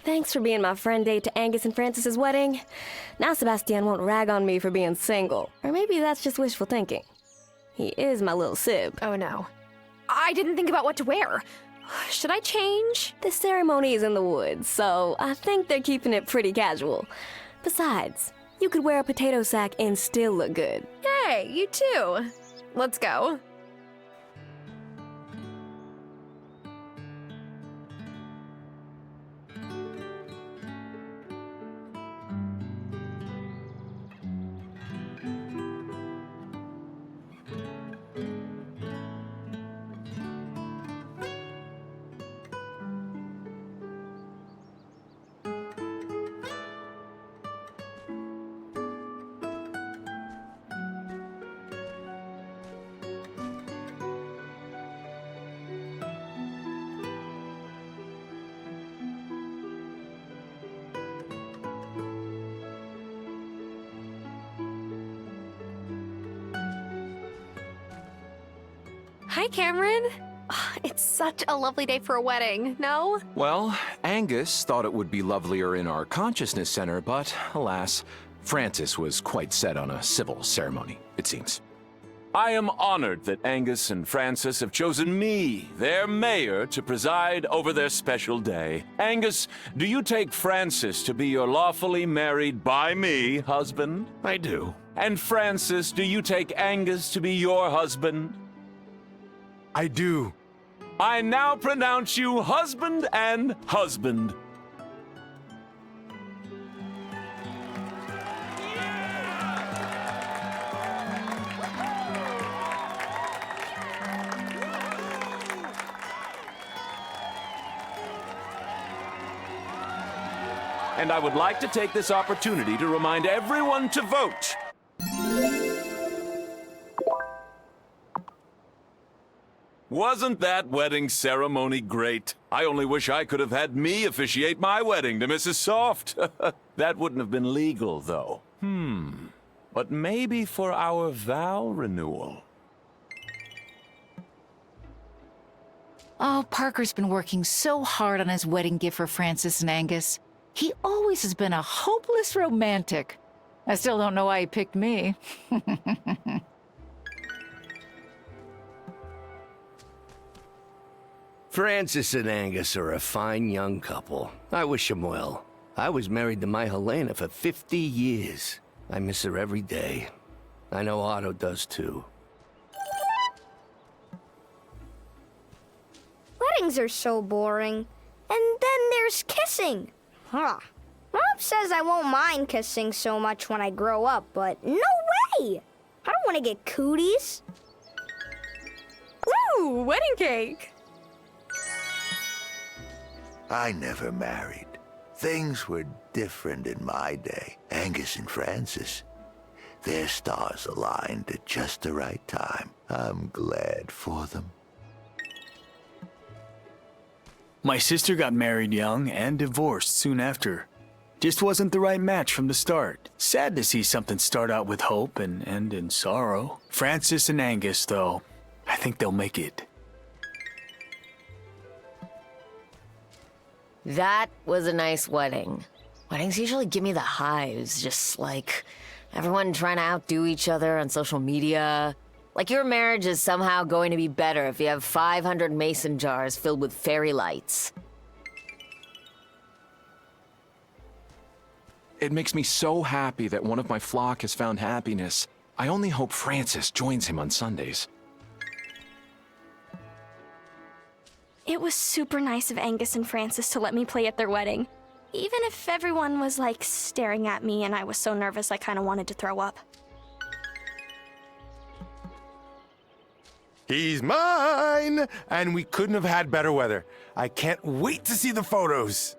Thanks for being my friend date to Angus and Francis's wedding. Now Sebastian won't rag on me for being single. Or maybe that's just wishful thinking. He is my little sib. Oh no. I didn't think about what to wear. Should I change? The ceremony is in the woods, so I think they're keeping it pretty casual. Besides, you could wear a potato sack and still look good. Hey, you too. Let's go. Hi, Cameron. It's such a lovely day for a wedding, no? Well, Angus thought it would be lovelier in our consciousness center, but alas, Francis was quite set on a civil ceremony, it seems. I am honored that Angus and Francis have chosen me, their mayor, to preside over their special day. Angus, do you take Francis to be your lawfully married by me husband? I do. And Francis, do you take Angus to be your husband? I do. I now pronounce you husband and husband. And I would like to take this opportunity to remind everyone to vote. Wasn't that wedding ceremony great? I only wish I could have had me officiate my wedding to Mrs. Soft. That wouldn't have been legal, though. But maybe for our vow renewal. Oh, Parker's been working so hard on his wedding gift for Francis and Angus. He always has been a hopeless romantic. I still don't know why he picked me. Francis and Angus are a fine young couple. I wish them well. I was married to my Helena for 50 years. I miss her every day. I know Otto does too. Weddings are so boring. And then there's kissing. Mom says I won't mind kissing so much when I grow up, but no way! I don't want to get cooties. Ooh, wedding cake! I never married. Things were different in my day. Angus and Francis, their stars aligned at just the right time. I'm glad for them. My sister got married young and divorced soon after. Just wasn't the right match from the start. Sad to see something start out with hope and end in sorrow. Francis and Angus, though, I think they'll make it. That was a nice wedding. Weddings usually give me the hives, just like everyone trying to outdo each other on social media. Like your marriage is somehow going to be better if you have 500 mason jars filled with fairy lights. It makes me so happy that one of my flock has found happiness. I only hope Francis joins him on Sundays. It was super nice of Angus and Francis to let me play at their wedding. Even if everyone was, like, staring at me and I was so nervous I kind of wanted to throw up. He's mine! And we couldn't have had better weather. I can't wait to see the photos.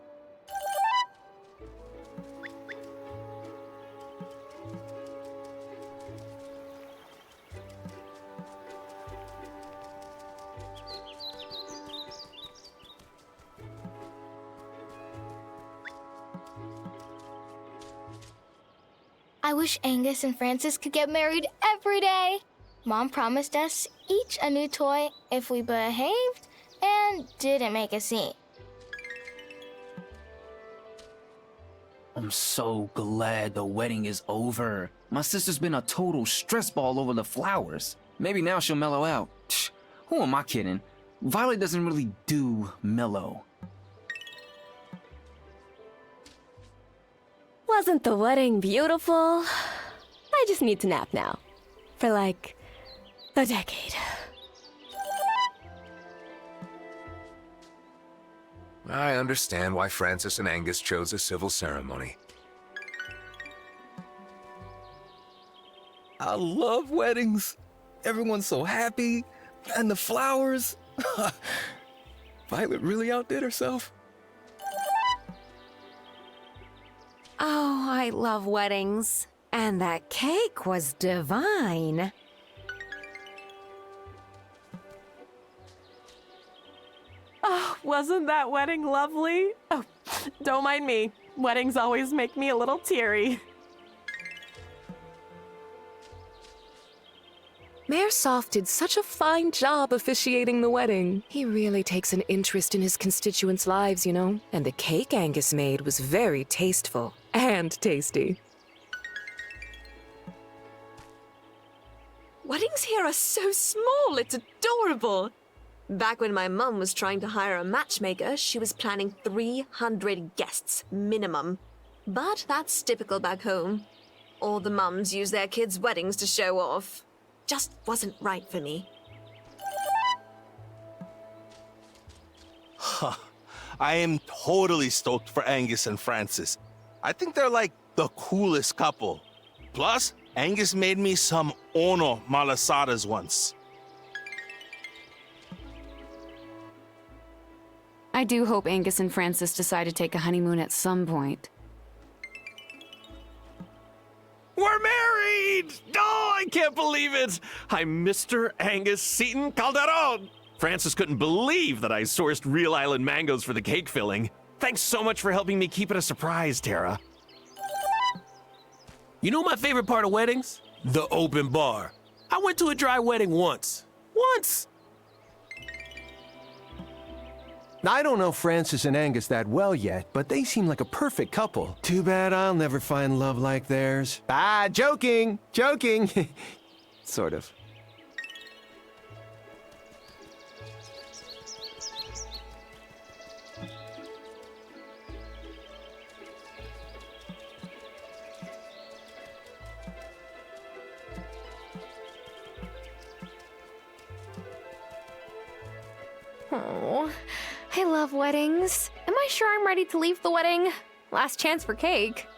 I wish Angus and Francis could get married every day. Mom promised us each a new toy if we behaved and didn't make a scene. I'm so glad the wedding is over. My sister's been a total stress ball over the flowers. Maybe now she'll mellow out. Who am I kidding? Violet doesn't really do mellow. Wasn't the wedding beautiful? I just need to nap now. For like a decade. I understand why Francis and Angus chose a civil ceremony. I love weddings. Everyone's so happy. And the flowers. Violet really outdid herself. Oh, I love weddings. And that cake was divine. Oh, wasn't that wedding lovely? Oh, don't mind me. Weddings always make me a little teary. Mayor Soft did such a fine job officiating the wedding. He really takes an interest in his constituents' lives, you know. And the cake Angus made was very tasteful and tasty. Weddings here are so small, it's adorable. Back when my mum was trying to hire a matchmaker, she was planning 300 guests minimum. But that's typical back home. All the mums use their kids' weddings to show off. Just wasn't right for me. Huh. I am totally stoked for Angus and Francis. I think they're like the coolest couple. Plus, Angus made me some ono malasadas once. I do hope Angus and Francis decide to take a honeymoon at some point. We're married! Oh, I can't believe it! I'm Mr. Angus Seton Calderon! Francis couldn't believe that I sourced real island mangoes for the cake filling. Thanks so much for helping me keep it a surprise, Tara. You know my favorite part of weddings? The open bar. I went to a dry wedding once. Once! I don't know Francis and Angus that well yet, but they seem like a perfect couple. Too bad I'll never find love like theirs. Ah, joking! Joking! Sort of. Oh, I love weddings. Am I sure I'm ready to leave the wedding? Last chance for cake.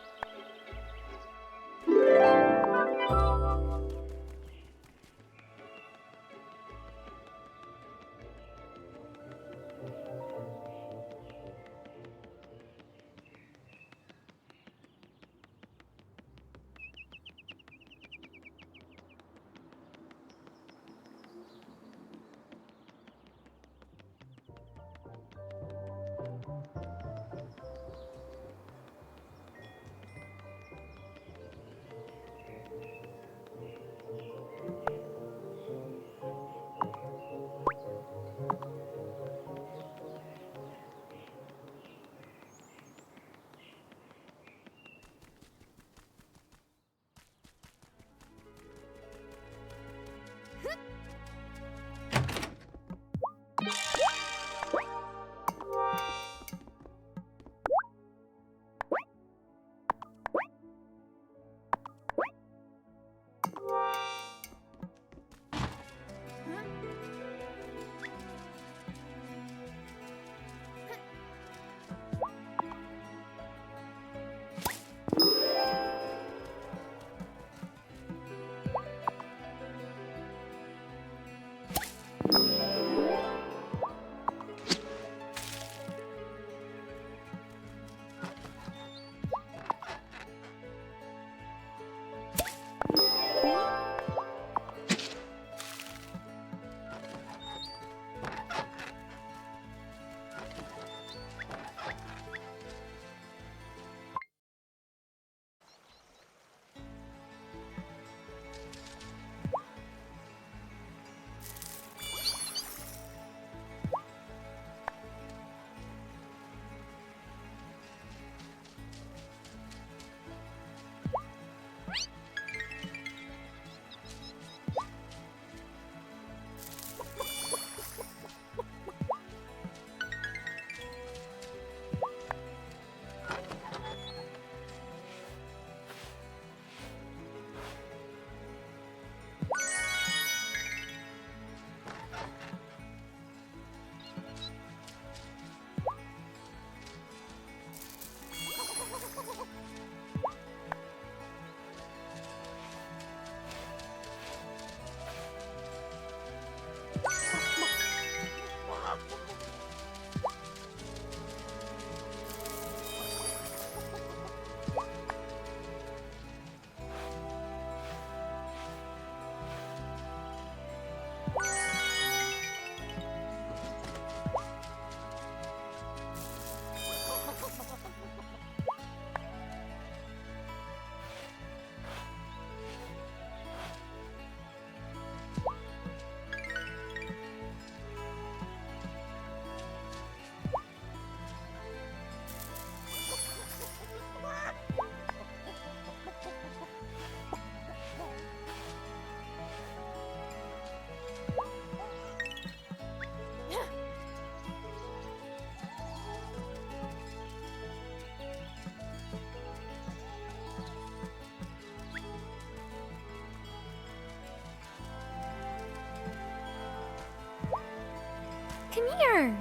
Come here.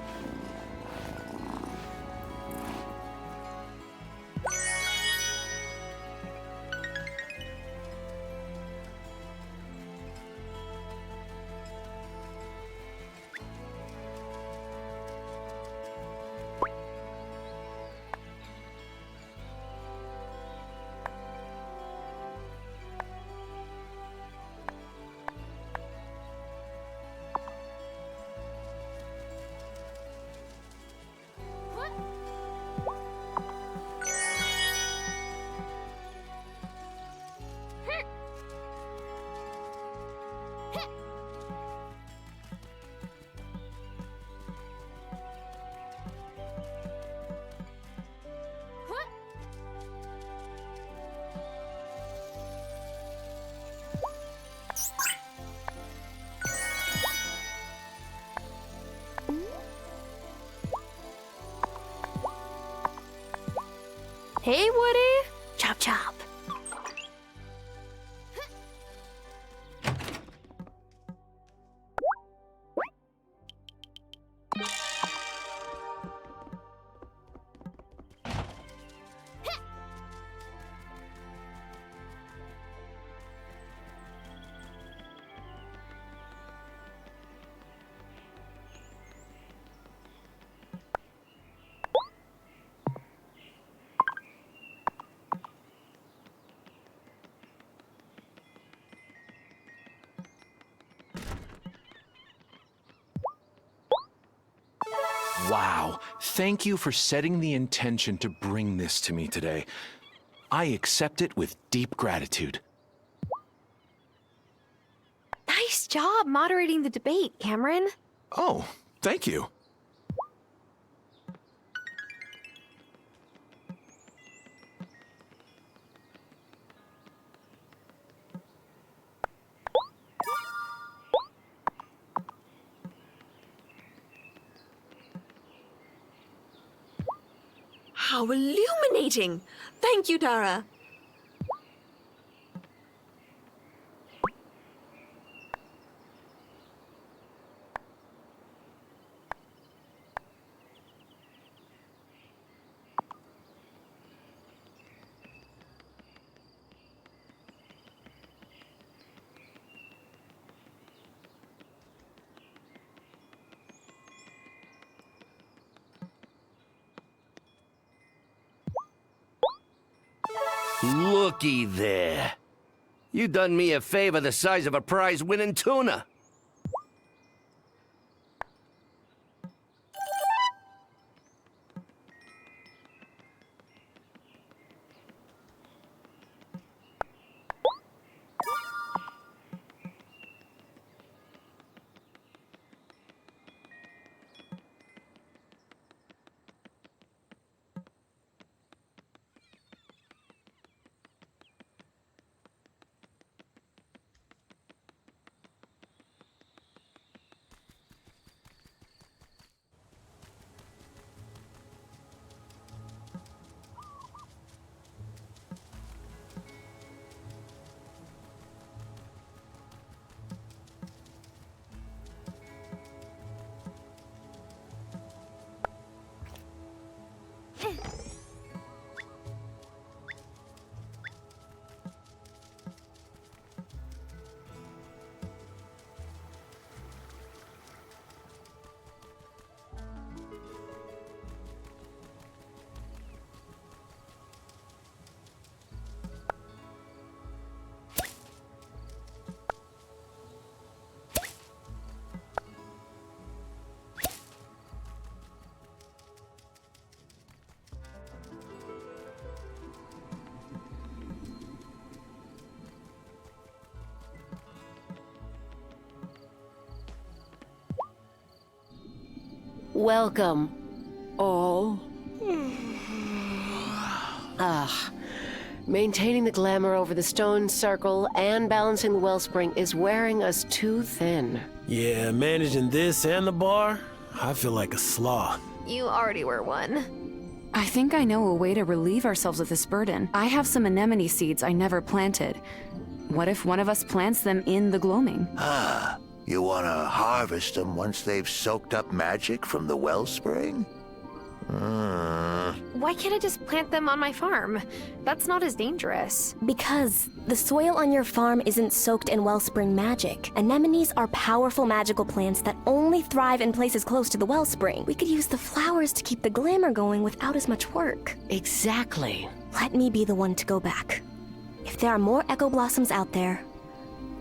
Hey, Woody. Chop chop. Wow, thank you for setting the intention to bring this to me today. I accept it with deep gratitude. Nice job moderating the debate, Cameron. Oh, thank you. How illuminating! Thank you, Tara. Looky there. You done me a favor the size of a prize-winning tuna. Welcome, all. Maintaining the glamour over the stone circle and balancing the wellspring is wearing us too thin. Yeah, managing this and the bar, I feel like a sloth. You already were one. I think I know a way to relieve ourselves of this burden. I have some anemone seeds I never planted. What if one of us plants them in the gloaming? Ah, you want to harvest them once they've soaked up magic from the wellspring? Why can't I just plant them on my farm? That's not as dangerous. Because the soil on your farm isn't soaked in wellspring magic. Anemones are powerful magical plants that only thrive in places close to the wellspring. We could use the flowers to keep the glamour going without as much work. Exactly. Let me be the one to go back. If there are more echo blossoms out there,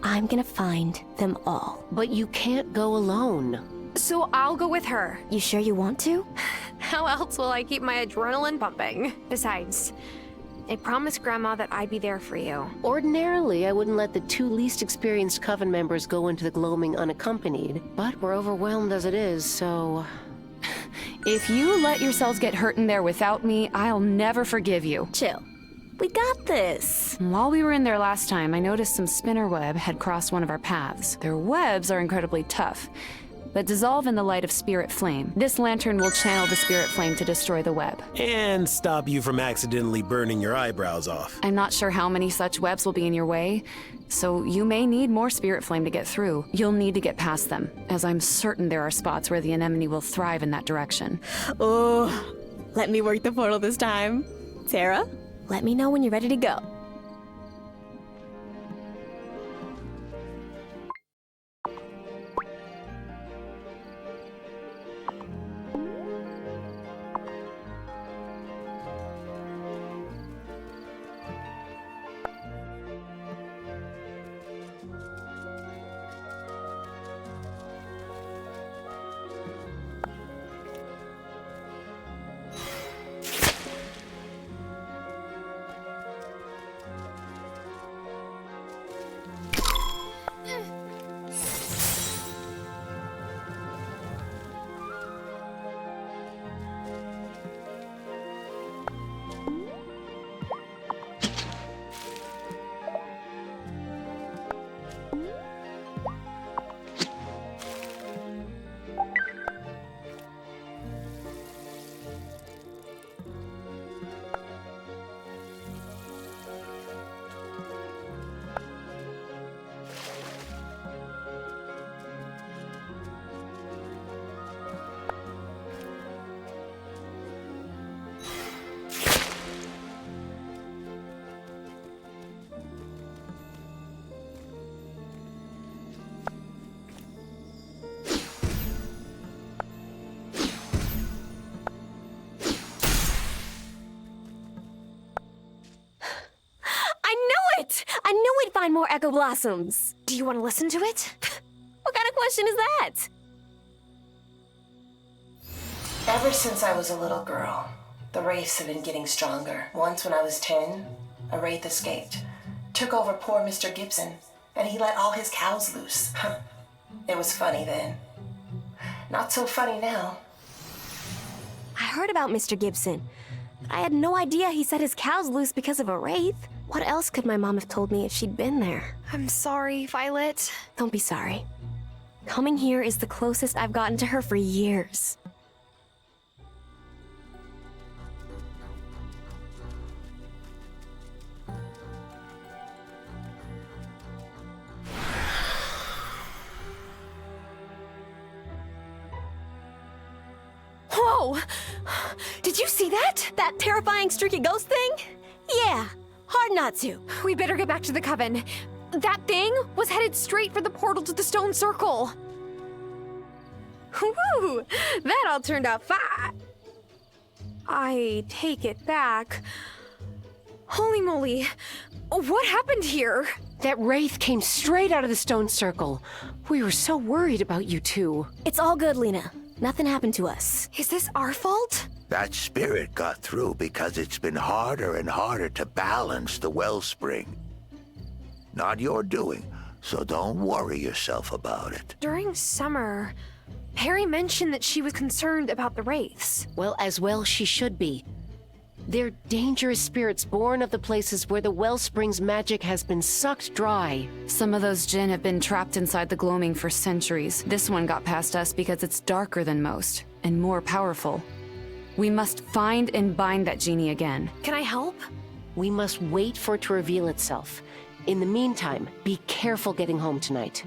I'm gonna find them all. But you can't go alone. So I'll go with her. You sure you want to? How else will I keep my adrenaline pumping? Besides, I promised Grandma that I'd be there for you. Ordinarily, I wouldn't let the 2 least experienced coven members go into the gloaming unaccompanied, but we're overwhelmed as it is, so... If you let yourselves get hurt in there without me, I'll never forgive you. Chill. We got this. While we were in there last time, I noticed some spinner web had crossed one of our paths. Their webs are incredibly tough, but dissolve in the light of spirit flame. This lantern will channel the spirit flame to destroy the web. And stop you from accidentally burning your eyebrows off. I'm not sure how many such webs will be in your way, so you may need more spirit flame to get through. You'll need to get past them, as I'm certain there are spots where the anemone will thrive in that direction. Oh, let me work the portal this time. Tara, let me know when you're ready to go. I knew we'd find more echo blossoms. Do you want to listen to it? What kind of question is that? Ever since I was a little girl, the wraiths have been getting stronger. Once when I was 10, a wraith escaped, took over poor Mr. Gibson, and he let all his cows loose. It was funny then. Not so funny now. I heard about Mr. Gibson. I had no idea he set his cows loose because of a wraith. What else could my mom have told me if she'd been there? I'm sorry, Violet. Don't be sorry. Coming here is the closest I've gotten to her for years. Whoa! Did you see that? That terrifying streaky ghost thing? Yeah, hard not to. We better get back to the coven. That thing was headed straight for the portal to the stone circle. Woo! That all turned out fine. I take it back. Holy moly, what happened here? That wraith came straight out of the stone circle. We were so worried about you two. It's all good, Lena. Nothing happened to us. Is this our fault? That spirit got through because it's been harder and harder to balance the wellspring. Not your doing. so don't worry yourself about it. During summer, Perry mentioned that she was concerned about the wraiths. Well, as well she should be. They're dangerous spirits born of the places where the wellspring's magic has been sucked dry. Some of those jinn have been trapped inside the gloaming for centuries. This one got past us because it's darker than most, and more powerful. We must find and bind that genie again. Can I help? We must wait for it to reveal itself. In the meantime, be careful getting home tonight.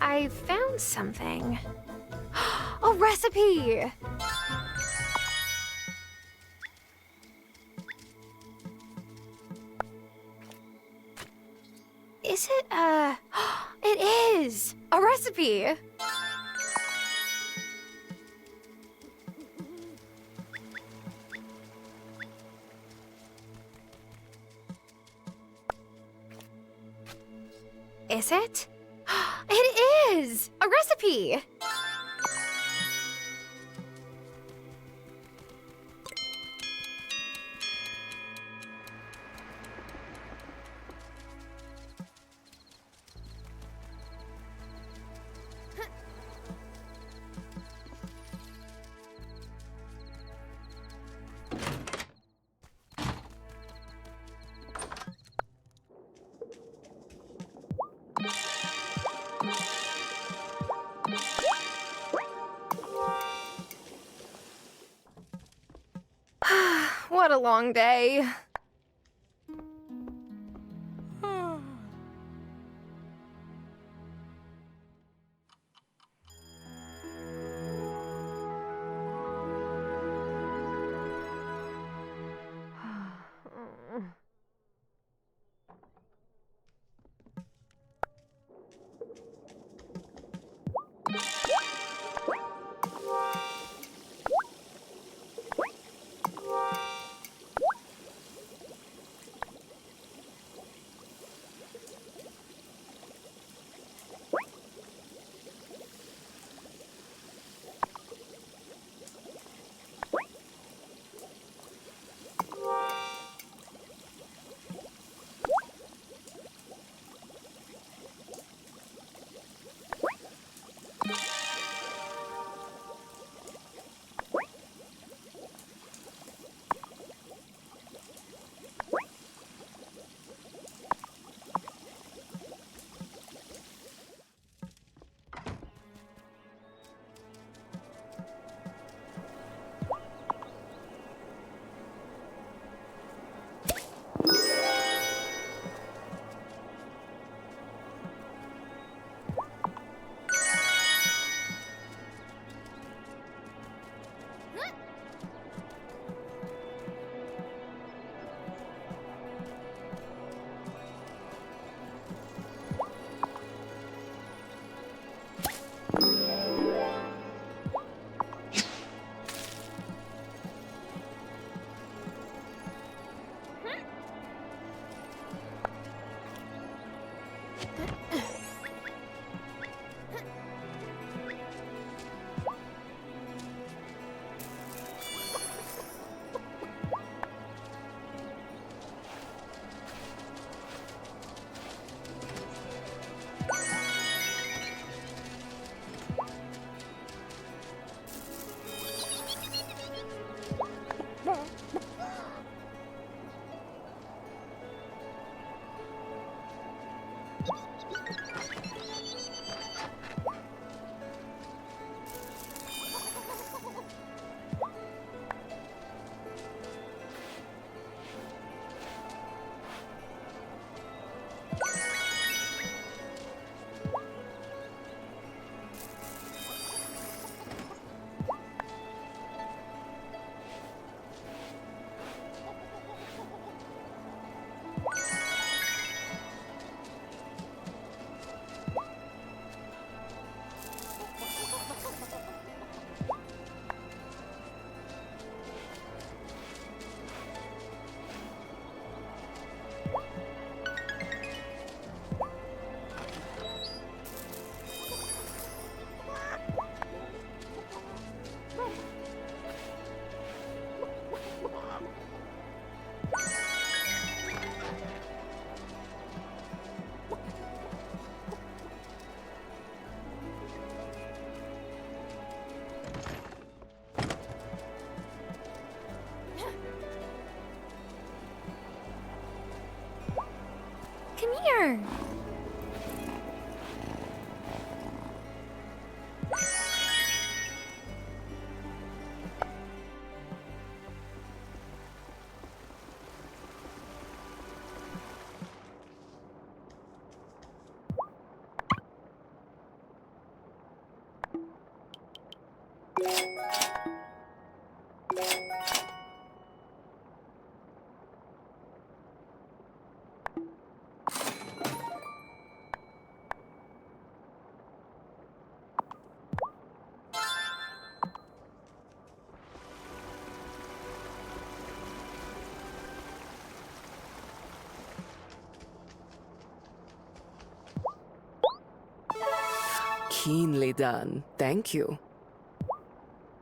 I found something. A recipe! Is it, it is! A recipe! Is it? It is! A recipe! What a long day. Come here. Keenly done. Thank you.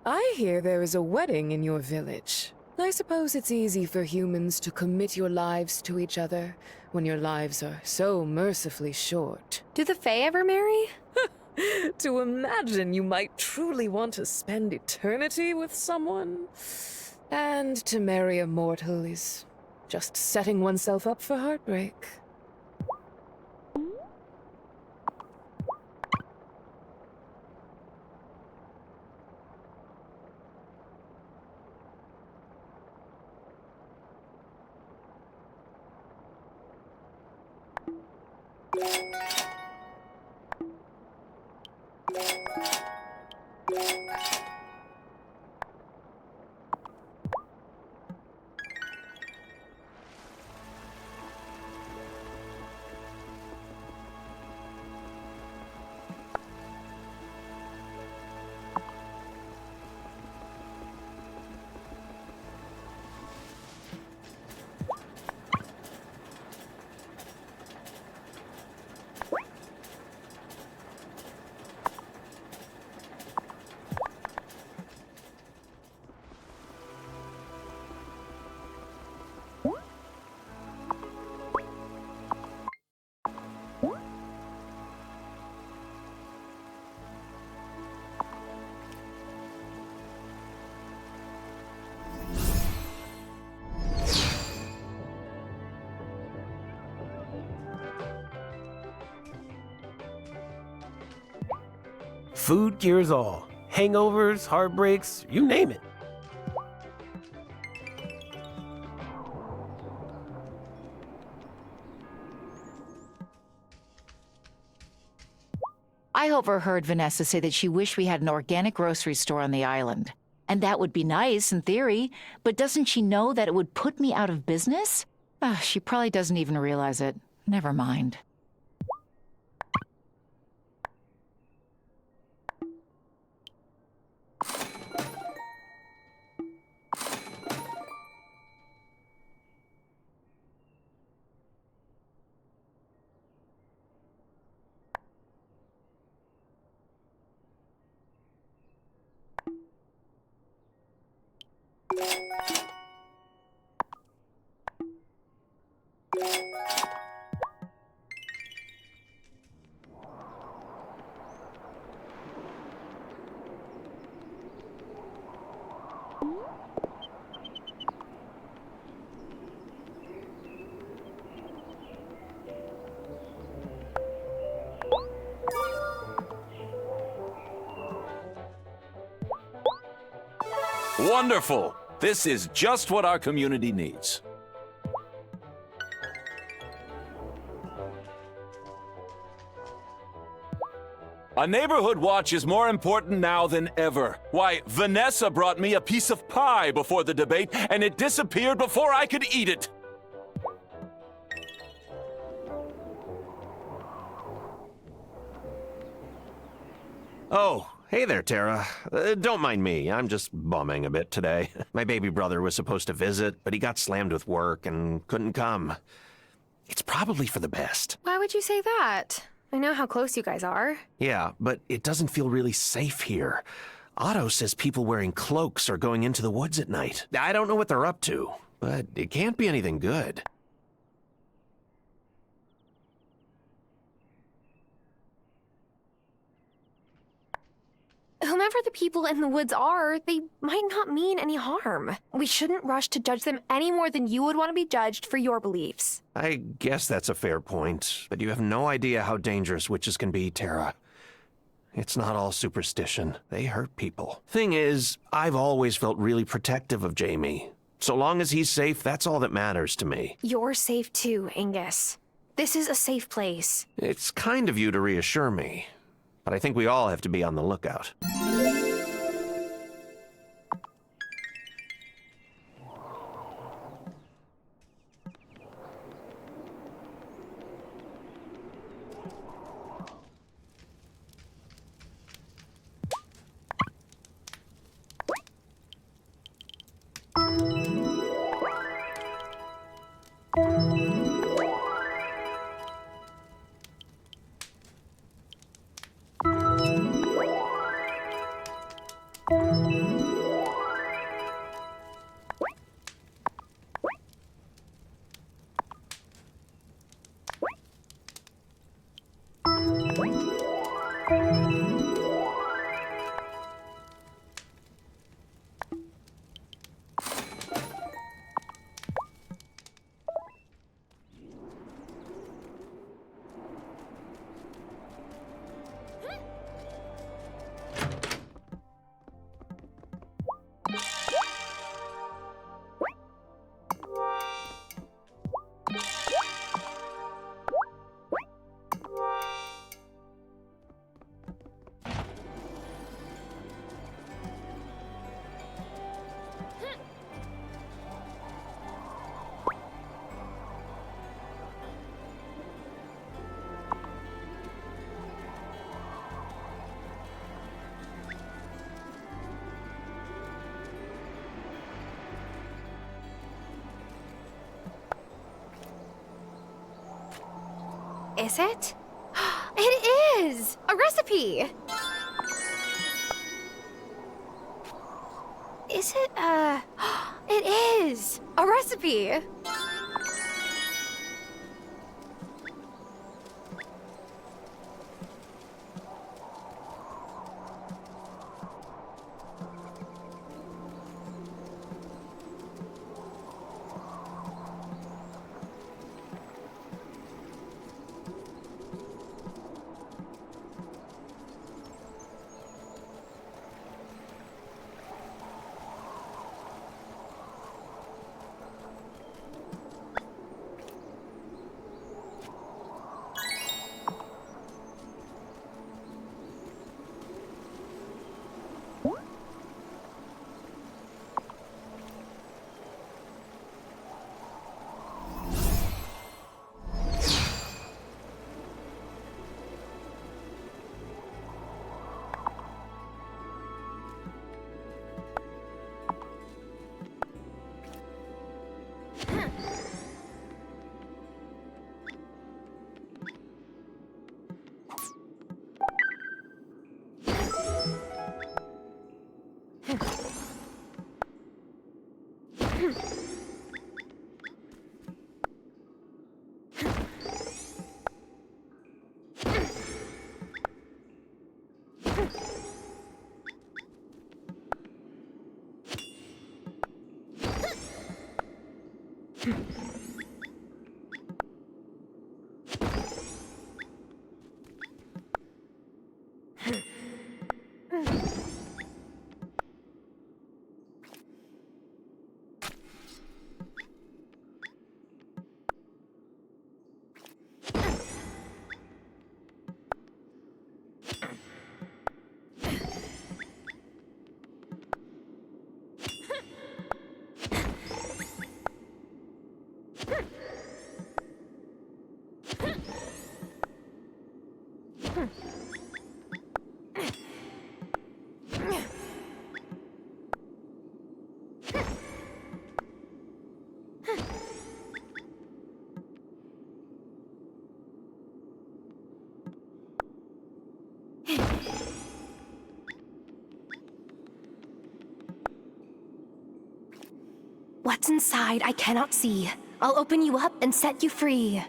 I hear there is a wedding in your village. I suppose it's easy for humans to commit your lives to each other when your lives are so mercifully short. Do the Fae ever marry? To imagine you might truly want to spend eternity with someone. And to marry a mortal is just setting oneself up for heartbreak. Food cures all. Hangovers, heartbreaks, you name it. I overheard Vanessa say that she wished we had an organic grocery store on the island. And that would be nice in theory, but doesn't she know that it would put me out of business? She probably doesn't even realize it. Never mind. Wonderful! This is just what our community needs. A neighborhood watch is more important now than ever. Why, Vanessa brought me a piece of pie before the debate, and it disappeared before I could eat it. Oh, hey there, Tara. Don't mind me. I'm just bumming a bit today. My baby brother was supposed to visit, but he got slammed with work and couldn't come. It's probably for the best. Why would you say that? I know how close you guys are. Yeah, but it doesn't feel really safe here. Otto says people wearing cloaks are going into the woods at night. I don't know what they're up to, but it can't be anything good. Whomever the people in the woods are, they might not mean any harm. We shouldn't rush to judge them any more than you would want to be judged for your beliefs. I guess that's a fair point, but you have no idea how dangerous witches can be, Tara. It's not all superstition. They hurt people. Thing is, I've always felt really protective of Jamie. So long as he's safe, that's all that matters to me. You're safe too, Angus. This is a safe place. It's kind of you to reassure me, but I think we all have to be on the lookout. Is it? It is! A recipe! Is it, It is! A recipe! What's inside I cannot see. I'll open you up and set you free.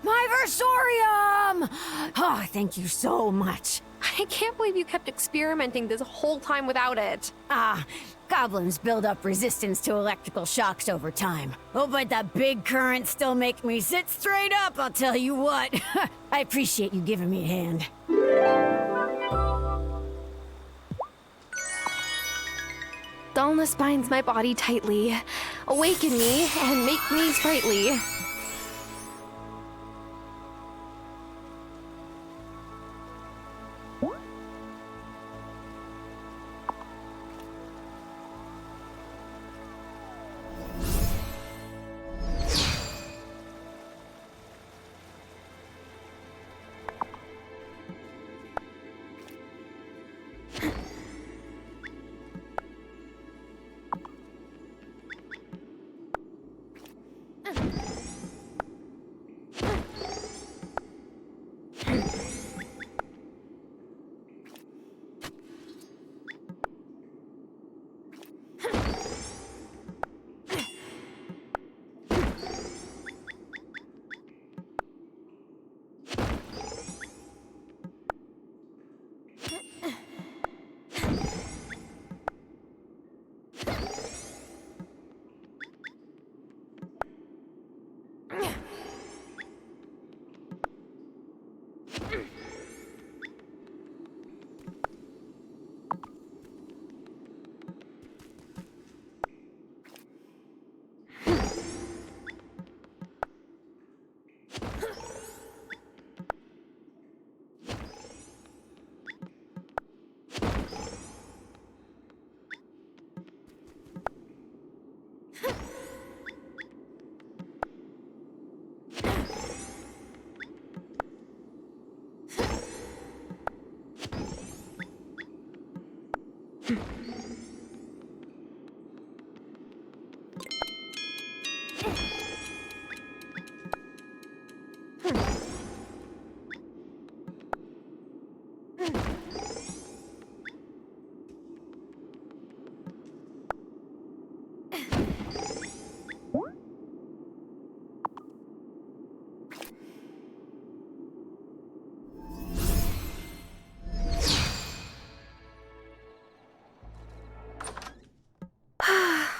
My versorium! Oh, thank you so much. I can't believe you kept experimenting this whole time without it. Goblins build up resistance to electrical shocks over time. Oh, but the big currents still make me sit straight up, I'll tell you what. I appreciate you giving me a hand. Dullness binds my body tightly. Awaken me and make me sprightly.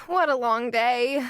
What a long day.